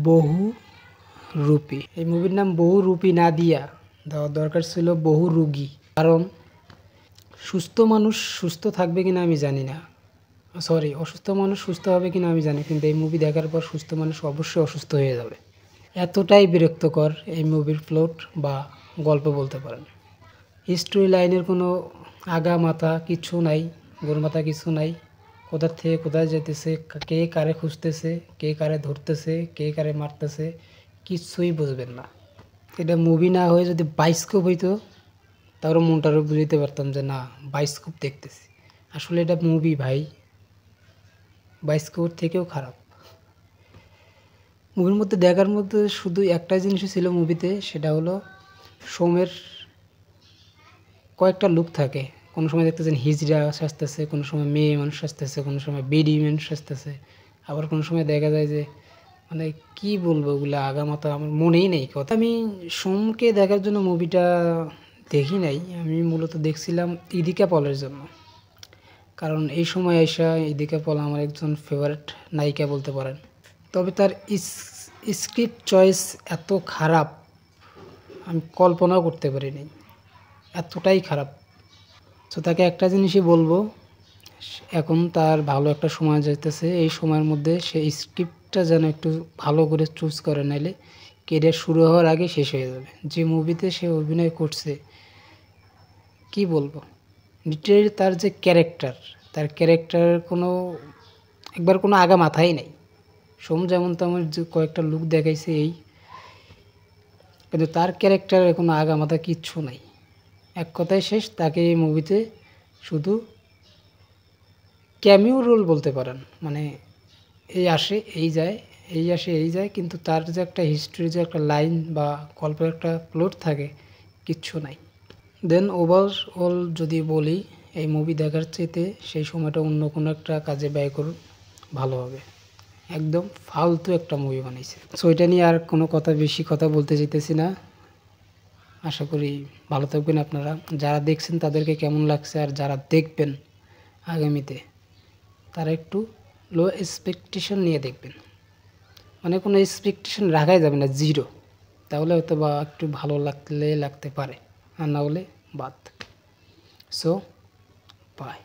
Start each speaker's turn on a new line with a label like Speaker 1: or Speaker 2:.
Speaker 1: বহুরূপী। এই মুভির নাম বহুরূপী না দিয়া দেওয়ার দরকার ছিল বহুরোগী। কারণ সুস্থ মানুষ সুস্থ থাকবে কিনা আমি জানি না, অসুস্থ মানুষ সুস্থ হবে কিনা আমি জানি, কিন্তু এই মুভি দেখার পর সুস্থ মানুষ অবশ্যই অসুস্থ হয়ে যাবে। এতটাই বিরক্তকর এই মুভির প্লট বা গল্প বলতে পারেন। স্টোরি লাইনের কোনো আগা মাথা কিছু নাই, গোর মাথা কিছু নাই। কোথার থেকে কোথায় যেতেছে, কে কারে খুঁজতেছে, কে কারে ধরতেছে, কে কারে মারতেছে, কিছুই বুঝবেন না। এটা মুভি না হয়ে যদি বায়োস্কোপ হইতো তারও মনটারও বুঝতে পারতাম যে না বায়োস্কোপ দেখতেছি। আসলে এটা মুভি ভাই, বায়োস্কোপ থেকেও খারাপ। মুভির মধ্যে দেখার মধ্যে শুধু একটা জিনিসই ছিল মুভিতে, সেটা হলো সোমের কয়েকটা লুক থাকে। কোনো সময় দেখতেছেন হিজড়া সাজতেছে, কোনো সময় মেয়ে মানুষ সাজতেছে, কোনো সময় বেডি মানুষ সাজতেছে, আবার কোনো সময় দেখা যায় যে মানে কি বলবো ওগুলো আগামাথা আমার মনেই নেই কথা। আমি সোমকে দেখার জন্য মুভিটা দেখি নাই, আমি মূলত দেখছিলাম ইদিকা পলের জন্য। কারণ এই সময় আইসা ইদিকা পল আমার একজন ফেভারিট নায়িকা বলতে পারেন। তবে তার স্ক্রিপ্ট চয়েস এত খারাপ আমি কল্পনাও করতে পারিনি, এতটাই খারাপ। তো তাকে একটা জিনিসই বলবো, এখন তার ভালো একটা সময় যাইতেছে, এই সময়ের মধ্যে সে স্ক্রিপ্টটা যেন একটু ভালো করে চুজ করে, নাইলে কেরিয়ার শুরু হওয়ার আগে শেষ হয়ে যাবে। যে মুভিতে সে অভিনয় করছে কি বলবো, লিটারেলি তার যে তার ক্যারেক্টার কোনো আগা মাথাই নেই। সোম যেমন তেমন যে কয়েকটা লুক দেখাইছে এই, কিন্তু তার ক্যারেক্টারের কোনো আগা মাথা কিচ্ছু নাই। এক কথায় শেষ, তাকে এই মুভিতে শুধু ক্যামিও রোল বলতে পারেন, মানে এই আসে এই যায়, এই আসে এই যায়, কিন্তু তার যে একটা হিস্ট্রি, যে একটা লাইন বা গল্পের একটা প্লট থাকে, কিচ্ছু নাই। দেন ওভারঅল যদি বলি, এই মুভি দেখার চাইতে সেই সময়টা অন্য কোনো একটা কাজে ব্যয় করুন, ভালো হবে। একদম ফালতু একটা মুভি বানাইছে। সো এটা নিয়ে আর কোনো বেশি কথা বলতে চাইতেছি না। আশা করি ভালো থাকবেন আপনারা। যারা দেখছেন তাদেরকে কেমন লাগছে, আর যারা দেখবেন আগামীতে তারা একটু লো এক্সপেকটেশন নিয়ে দেখবেন, মানে কোনো এক্সপেকটেশন রাখাই যাবে না, জিরো। তাহলে হয়তো বা একটু ভালো লাগতে পারে, আর না হলে বাদ। So by.